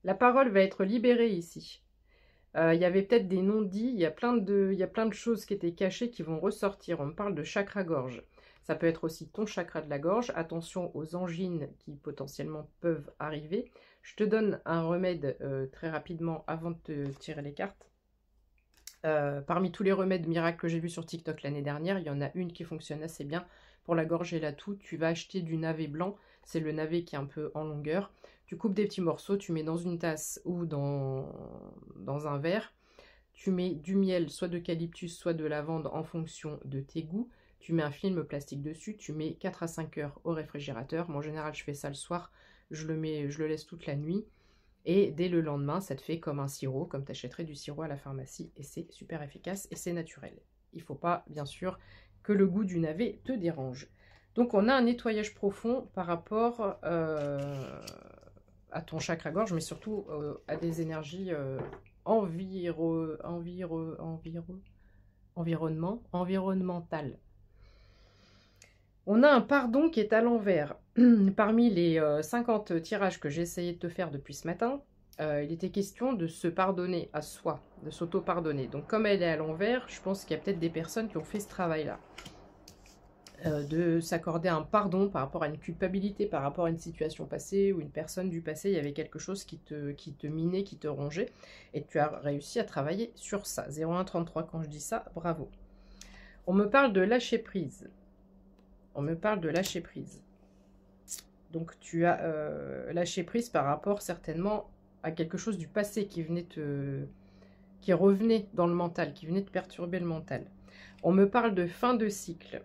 La parole va être libérée ici. Il y avait peut-être des non-dits, il y a plein de choses qui étaient cachées qui vont ressortir. On me parle de chakra-gorge. Ça peut être aussi ton chakra de la gorge. Attention aux angines qui potentiellement peuvent arriver. Je te donne un remède très rapidement avant de te tirer les cartes. Parmi tous les remèdes miracles que j'ai vus sur TikTok l'année dernière, il y en a une qui fonctionne assez bien pour la gorge et la toux. Tu vas acheter du navet blanc, c'est le navet qui est un peu en longueur. Tu coupes des petits morceaux, tu mets dans une tasse ou dans un verre. Tu mets du miel, soit d'eucalyptus, soit de lavande en fonction de tes goûts. Tu mets un film plastique dessus, tu mets 4 à 5 heures au réfrigérateur. Moi, en général, je fais ça le soir, je le laisse toute la nuit. Et dès le lendemain, ça te fait comme un sirop, comme tu achèterais du sirop à la pharmacie. Et c'est super efficace et c'est naturel. Il ne faut pas, bien sûr, que le goût du navet te dérange. Donc, on a un nettoyage profond par rapport à ton chakra-gorge, mais surtout à des énergies environnementales. On a un pardon qui est à l'envers. Parmi les 50 tirages que j'ai essayé de te faire depuis ce matin, il était question de se pardonner à soi, de s'auto-pardonner. Donc comme elle est à l'envers, je pense qu'il y a peut-être des personnes qui ont fait ce travail-là. De s'accorder un pardon par rapport à une culpabilité, par rapport à une situation passée ou une personne du passé, il y avait quelque chose qui te minait, qui te rongeait, et tu as réussi à travailler sur ça. 0133, quand je dis ça, bravo. On me parle de lâcher prise. On me parle de lâcher prise. Donc tu as lâché prise par rapport certainement à quelque chose du passé qui revenait dans le mental, qui venait de perturber le mental. On me parle de fin de cycle.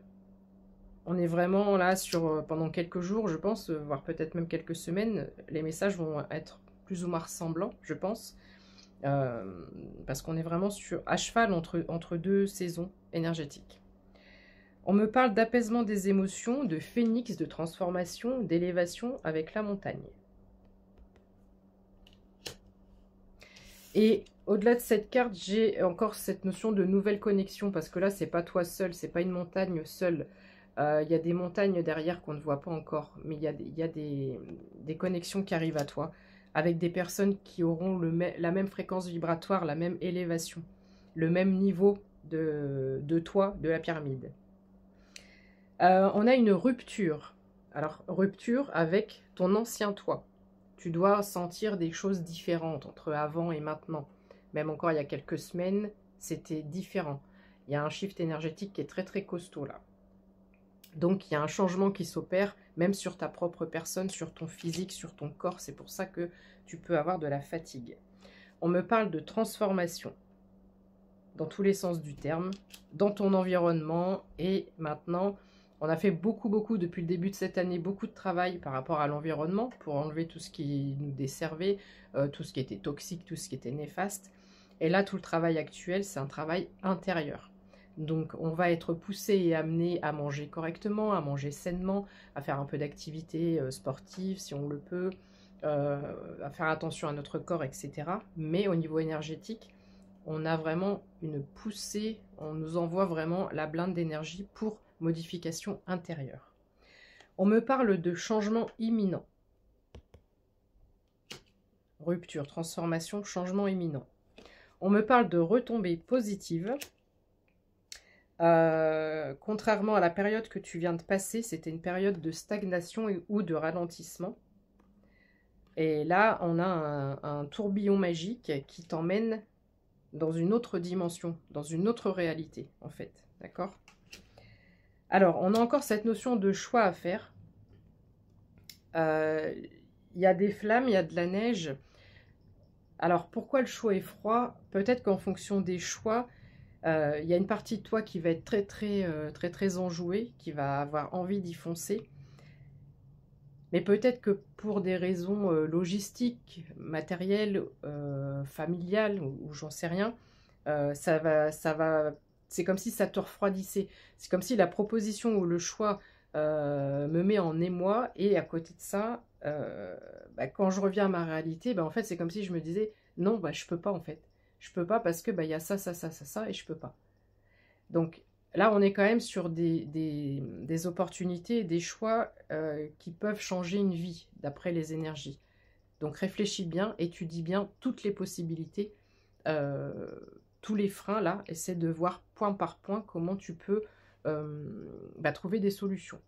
On est vraiment là sur pendant quelques jours, je pense, voire peut-être même quelques semaines. Les messages vont être plus ou moins ressemblants, je pense. Parce qu'on est vraiment à cheval entre deux saisons énergétiques. On me parle d'apaisement des émotions, de phénix, de transformation, d'élévation avec la montagne. Et au-delà de cette carte, j'ai encore cette notion de nouvelle connexion, parce que là, c'est pas toi seul, c'est pas une montagne seule. Il y a des montagnes derrière qu'on ne voit pas encore, mais il y a des connexions qui arrivent à toi, avec des personnes qui auront la même fréquence vibratoire, la même élévation, le même niveau de toi, de la pyramide. On a une rupture. Alors, rupture avec ton ancien toi. Tu dois sentir des choses différentes entre avant et maintenant. Même encore il y a quelques semaines, c'était différent. Il y a un shift énergétique qui est très très costaud là. Donc, il y a un changement qui s'opère, même sur ta propre personne, sur ton physique, sur ton corps. C'est pour ça que tu peux avoir de la fatigue. On me parle de transformation, dans tous les sens du terme, dans ton environnement. Et maintenant, on a fait beaucoup depuis le début de cette année, beaucoup de travail par rapport à l'environnement, pour enlever tout ce qui nous desservait, tout ce qui était toxique, tout ce qui était néfaste. Et là, tout le travail actuel, c'est un travail intérieur. Donc, on va être poussé et amené à manger correctement, à manger sainement, à faire un peu d'activité sportive si on le peut, à faire attention à notre corps, etc. Mais au niveau énergétique, on a vraiment une poussée, on nous envoie vraiment la blinde d'énergie pour modification intérieure. On me parle de changement imminent. Rupture, transformation, changement imminent. On me parle de retombées positives. Contrairement à la période que tu viens de passer, c'était une période de stagnation ou de ralentissement. Et là, on a un tourbillon magique qui t'emmène dans une autre dimension, dans une autre réalité, en fait. D'accord ? Alors, on a encore cette notion de choix à faire. Il y a des flammes, il y a de la neige. Alors, pourquoi le choix est froid? Peut-être qu'en fonction des choix, il y a une partie de toi qui va être très enjouée, qui va avoir envie d'y foncer. Mais peut-être que pour des raisons logistiques, matérielles, familiales, ou j'en sais rien, c'est comme si ça te refroidissait. C'est comme si la proposition ou le choix me met en émoi, et à côté de ça, quand je reviens à ma réalité, en fait, c'est comme si je me disais, non, je peux pas en fait. Je peux pas parce que y a ça, et je peux pas. Donc là, on est quand même sur des opportunités, des choix qui peuvent changer une vie, d'après les énergies. Donc réfléchis bien, étudie bien toutes les possibilités, tous les freins là, essaie de voir point par point comment tu peux trouver des solutions.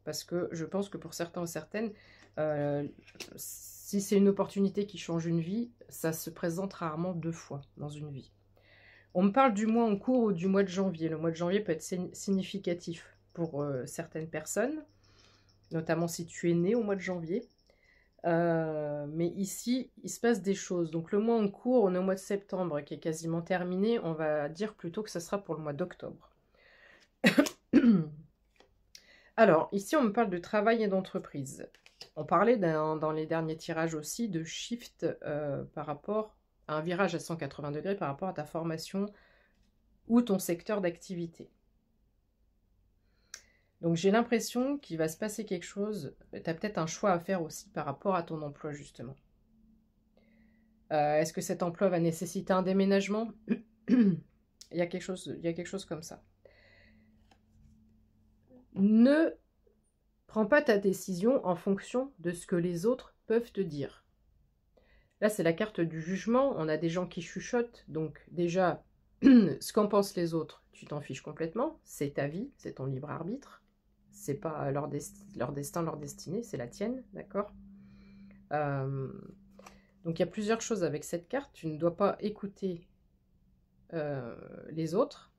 Parce que je pense que pour certains ou certaines, si c'est une opportunité qui change une vie, ça se présente rarement 2 fois dans une vie. On me parle du mois en cours ou du mois de janvier. Le mois de janvier peut être significatif pour certaines personnes, notamment si tu es né au mois de janvier. Mais ici, il se passe des choses. Donc le mois en cours, on est au mois de septembre qui est quasiment terminé. On va dire plutôt que ce sera pour le mois d'octobre. Alors, ici, on me parle de travail et d'entreprise. On parlait dans les derniers tirages aussi de shift par rapport à un virage à 180 degrés par rapport à ta formation ou ton secteur d'activité. Donc, j'ai l'impression qu'il va se passer quelque chose. Tu as peut-être un choix à faire aussi par rapport à ton emploi, justement. Est-ce que cet emploi va nécessiter un déménagement? il y a quelque chose comme ça. Ne prends pas ta décision en fonction de ce que les autres peuvent te dire. Là, c'est la carte du jugement. On a des gens qui chuchotent. Donc, déjà, ce qu'en pensent les autres, tu t'en fiches complètement. C'est ta vie, c'est ton libre arbitre. C'est pas leur destin, leur destinée, c'est la tienne, d'accord? Donc, il y a plusieurs choses avec cette carte. Tu ne dois pas écouter les autres.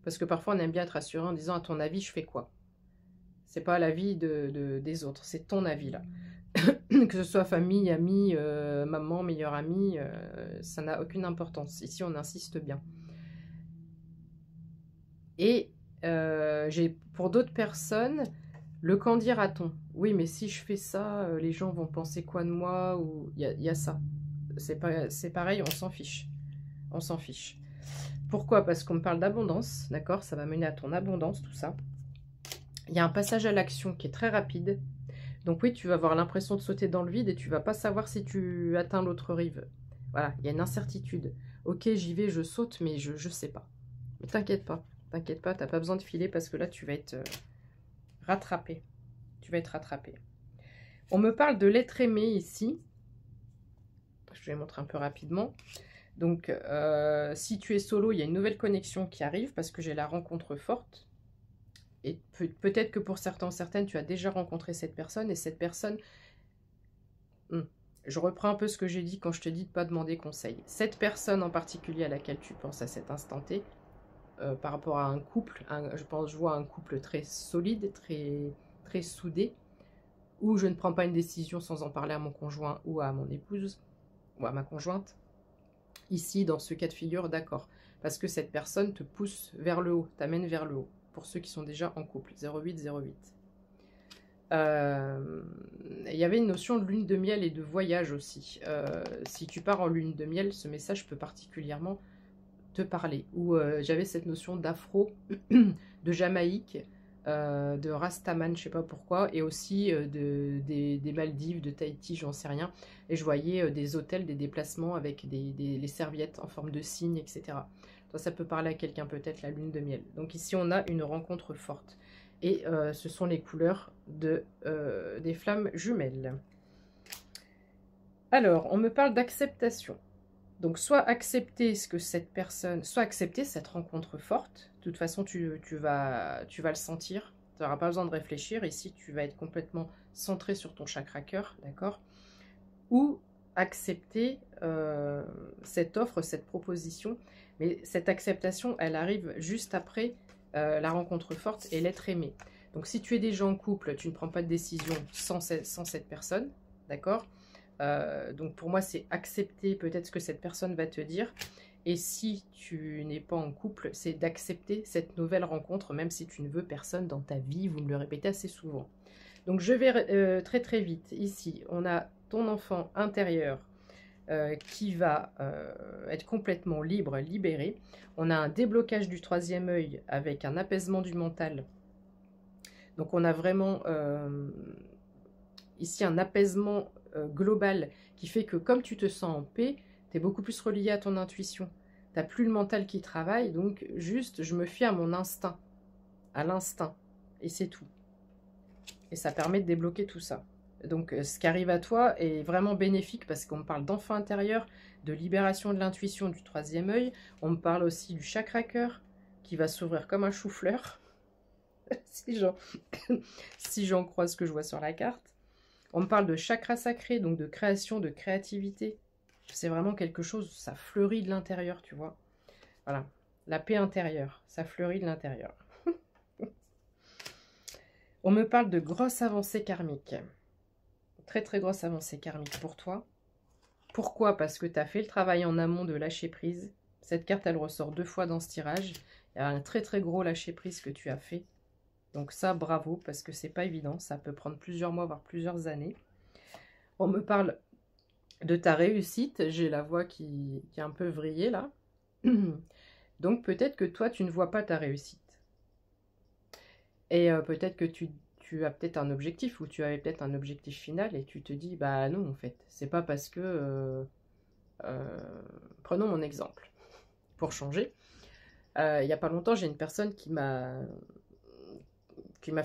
Parce que parfois, on aime bien être rassuré en disant, à ton avis, je fais quoi? C'est pas l'avis des autres, c'est ton avis là. Que ce soit famille, amis, maman, meilleure amie, ça n'a aucune importance. Ici, on insiste bien. Et pour d'autres personnes, le qu'en dira-t-on? Oui, mais si je fais ça, les gens vont penser quoi de moi? Ou il y a ça. C'est pareil, on s'en fiche. On s'en fiche. Pourquoi? Parce qu'on me parle d'abondance, d'accord? Ça va mener à ton abondance, tout ça. Il y a un passage à l'action qui est très rapide. Donc oui, tu vas avoir l'impression de sauter dans le vide et tu vas pas savoir si tu atteins l'autre rive. Voilà, il y a une incertitude. Ok, j'y vais, je saute, mais je sais pas. Mais t'inquiète pas, t'as pas besoin de filer parce que là, tu vas être rattrapé. Tu vas être rattrapé. On me parle de l'être aimé ici. Je vais montrer un peu rapidement. Donc, si tu es solo, il y a une nouvelle connexion qui arrive parce que j'ai la rencontre forte. Et peut-être que pour certains ou certaines, tu as déjà rencontré cette personne. Et cette personne... Je reprends un peu ce que j'ai dit quand je te dis de ne pas demander conseil. Cette personne en particulier à laquelle tu penses à cet instant T, par rapport à un couple, je vois un couple très solide, très soudé, où je ne prends pas une décision sans en parler à mon conjoint ou à mon épouse, ou à ma conjointe. Ici, dans ce cas de figure, d'accord. Parce que cette personne te pousse vers le haut, t'amène vers le haut. Pour ceux qui sont déjà en couple, 0808. Il y avait une notion de lune de miel et de voyage aussi. Si tu pars en lune de miel, ce message peut particulièrement te parler. Ou j'avais cette notion d'afro, de Jamaïque, de Rastaman, je sais pas pourquoi, et aussi des Maldives, de Tahiti, j'en sais rien. Et je voyais des hôtels, des déplacements avec les serviettes en forme de cygne, etc. Toi, ça peut parler à quelqu'un peut-être, la lune de miel. Donc ici, on a une rencontre forte. Et ce sont les couleurs des flammes jumelles. Alors, on me parle d'acceptation. Donc, soit accepter ce que cette personne... Soit accepter cette rencontre forte. De toute façon, tu vas le sentir. Tu n'auras pas besoin de réfléchir. Ici, tu vas être complètement centré sur ton chakra cœur, d'accord? Ou accepter cette offre, cette proposition. Mais cette acceptation, elle arrive juste après la rencontre forte et l'être aimé. Donc, si tu es déjà en couple, tu ne prends pas de décision sans cette personne, d'accord? Donc, pour moi, c'est accepter peut-être ce que cette personne va te dire. Et si tu n'es pas en couple, c'est d'accepter cette nouvelle rencontre, même si tu ne veux personne dans ta vie. Vous me le répétez assez souvent. Donc, je vais très très vite. Ici, on a ton enfant intérieur qui va être complètement libre, libéré. On a un déblocage du troisième œil avec un apaisement du mental. Donc on a vraiment ici un apaisement global qui fait que comme tu te sens en paix, tu es beaucoup plus relié à ton intuition. Tu n'as plus le mental qui travaille, donc juste je me fie à mon instinct, à l'instinct, et c'est tout. Et ça permet de débloquer tout ça. Donc, ce qui arrive à toi est vraiment bénéfique parce qu'on me parle d'enfant intérieur, de libération de l'intuition du troisième œil. On me parle aussi du chakra cœur qui va s'ouvrir comme un chou-fleur, si j'en crois ce que je vois sur la carte. On me parle de chakra sacré, donc de création, de créativité. C'est vraiment quelque chose, ça fleurit de l'intérieur, tu vois. Voilà, la paix intérieure, ça fleurit de l'intérieur. On me parle de grosses avancées karmiques. Très très grosse avancée karmique pour toi. Pourquoi? Parce que tu as fait le travail en amont de lâcher prise. Cette carte, elle ressort 2 fois dans ce tirage. Il y a un très très gros lâcher prise que tu as fait. Donc ça, bravo, parce que c'est pas évident. Ça peut prendre plusieurs mois, voire plusieurs années. On me parle de ta réussite. J'ai la voix qui est un peu vrillée là. Donc peut-être que toi, tu ne vois pas ta réussite. Et peut-être que tu as peut-être un objectif, ou tu avais peut-être un objectif final, et tu te dis, bah non, en fait, c'est pas parce que... prenons mon exemple, pour changer. Il n'y a pas longtemps, j'ai une personne qui m'a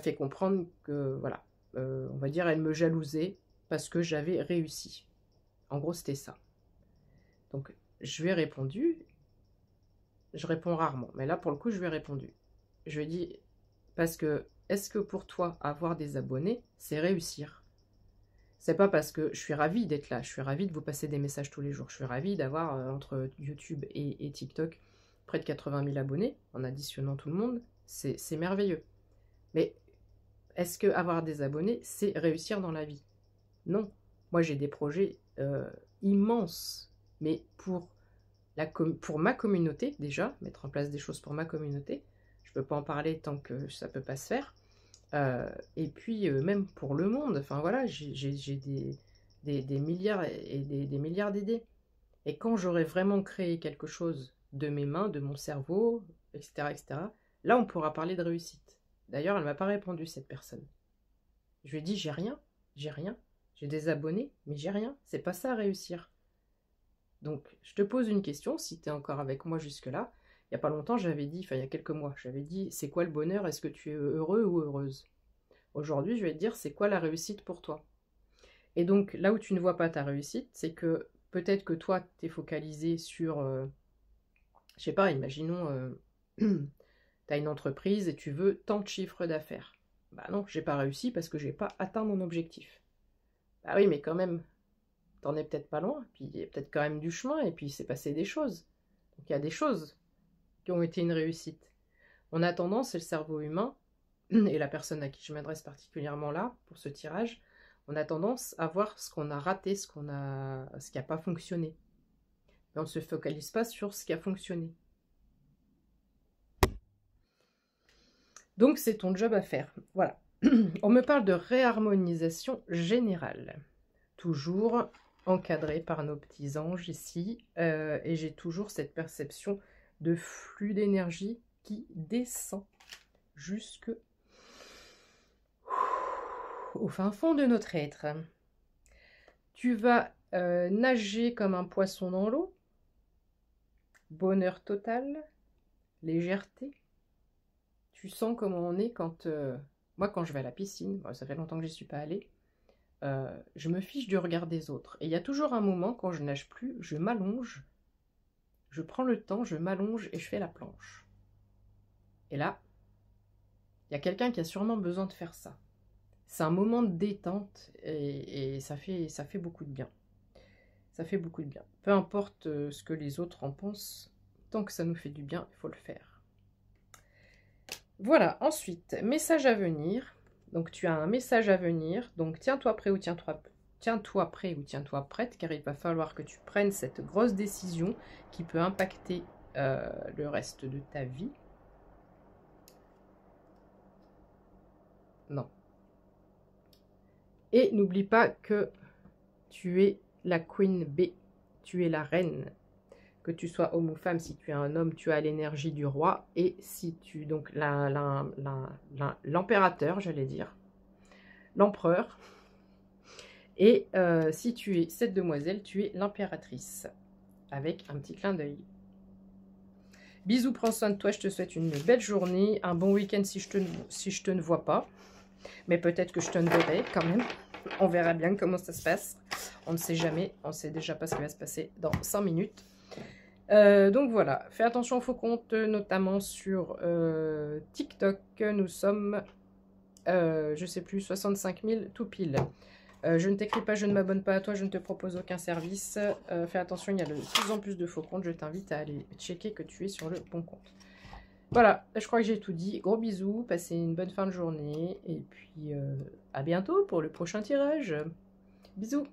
fait comprendre que, voilà, on va dire, elle me jalousait parce que j'avais réussi. En gros, c'était ça. Donc, je lui ai répondu, je réponds rarement, mais là, pour le coup, je lui ai répondu. Je lui ai dit, parce que, est-ce que pour toi, avoir des abonnés, c'est réussir? C'est pas parce que je suis ravie d'être là, je suis ravie de vous passer des messages tous les jours, je suis ravie d'avoir, entre YouTube et TikTok, près de 80 000 abonnés, en additionnant tout le monde, c'est merveilleux. Mais est-ce que avoir des abonnés, c'est réussir dans la vie? Non. Moi, j'ai des projets immenses, mais pour ma communauté, déjà, mettre en place des choses pour ma communauté. Je ne peux pas en parler tant que ça ne peut pas se faire. Et puis, même pour le monde, enfin voilà, j'ai des milliards et des milliards d'idées. Et quand j'aurai vraiment créé quelque chose de mes mains, de mon cerveau, etc., etc., là, on pourra parler de réussite. D'ailleurs, elle ne m'a pas répondu, cette personne. Je lui ai dit, j'ai rien. J'ai des abonnés, mais j'ai rien. C'est pas ça, réussir. Donc, je te pose une question, si tu es encore avec moi jusque-là. Il n'y a pas longtemps, j'avais dit, enfin il y a quelques mois, j'avais dit, c'est quoi le bonheur? Est-ce que tu es heureux ou heureuse? Aujourd'hui, je vais te dire, c'est quoi la réussite pour toi? Et donc, là où tu ne vois pas ta réussite, c'est que peut-être que toi, tu es focalisé sur, je sais pas, imaginons, tu as une entreprise et tu veux tant de chiffres d'affaires. Bah non, j'ai pas réussi parce que j'ai pas atteint mon objectif. Bah oui, mais quand même, t'en es peut-être pas loin, puis il y a peut-être quand même du chemin, et puis il s'est passé des choses. Donc il y a des choses qui ont été une réussite. On a tendance, c'est le cerveau humain, et la personne à qui je m'adresse particulièrement là, pour ce tirage, on a tendance à voir ce qu'on a raté, ce qui n'a pas fonctionné. Mais on ne se focalise pas sur ce qui a fonctionné. Donc c'est ton job à faire. Voilà. On me parle de réharmonisation générale. Toujours encadré par nos petits anges ici. Et j'ai toujours cette perception de flux d'énergie qui descend jusque au fin fond de notre être. Tu vas nager comme un poisson dans l'eau. Bonheur total. Légèreté. Tu sens comment on est quand... moi, quand je vais à la piscine, bon, ça fait longtemps que je n'y suis pas allée, je me fiche du regard des autres. Et il y a toujours un moment, quand je nage plus, je m'allonge, je prends le temps, je m'allonge et je fais la planche. Et là, il y a quelqu'un qui a sûrement besoin de faire ça. C'est un moment de détente et ça fait beaucoup de bien. Ça fait beaucoup de bien. Peu importe ce que les autres en pensent, tant que ça nous fait du bien, il faut le faire. Voilà, ensuite, message à venir. Donc tu as un message à venir, donc tiens-toi prêt ou tiens-toi prêt ou tiens-toi prête, car il va falloir que tu prennes cette grosse décision qui peut impacter le reste de ta vie. Non. Et n'oublie pas que tu es la Queen B, tu es la reine. Que tu sois homme ou femme, si tu es un homme, tu as l'énergie du roi. Et si tu, donc l'impérateur, j'allais dire, l'empereur. Et si tu es cette demoiselle, tu es l'impératrice, avec un petit clin d'œil. Bisous, prends soin de toi, je te souhaite une belle journée, un bon week-end si je te ne vois pas. Mais peut-être que je te ne verrai quand même. On verra bien comment ça se passe. On ne sait jamais. On sait déjà pas ce qui va se passer dans 5 minutes. Donc voilà, fais attention aux faux comptes, notamment sur TikTok. Nous sommes, je sais plus, 65 000 tout pile. Je ne t'écris pas, je ne m'abonne pas à toi, je ne te propose aucun service. Fais attention, il y a de plus en plus de faux comptes. Je t'invite à aller checker que tu es sur le bon compte. Voilà, je crois que j'ai tout dit. Gros bisous, passez une bonne fin de journée. Et puis, à bientôt pour le prochain tirage. Bisous.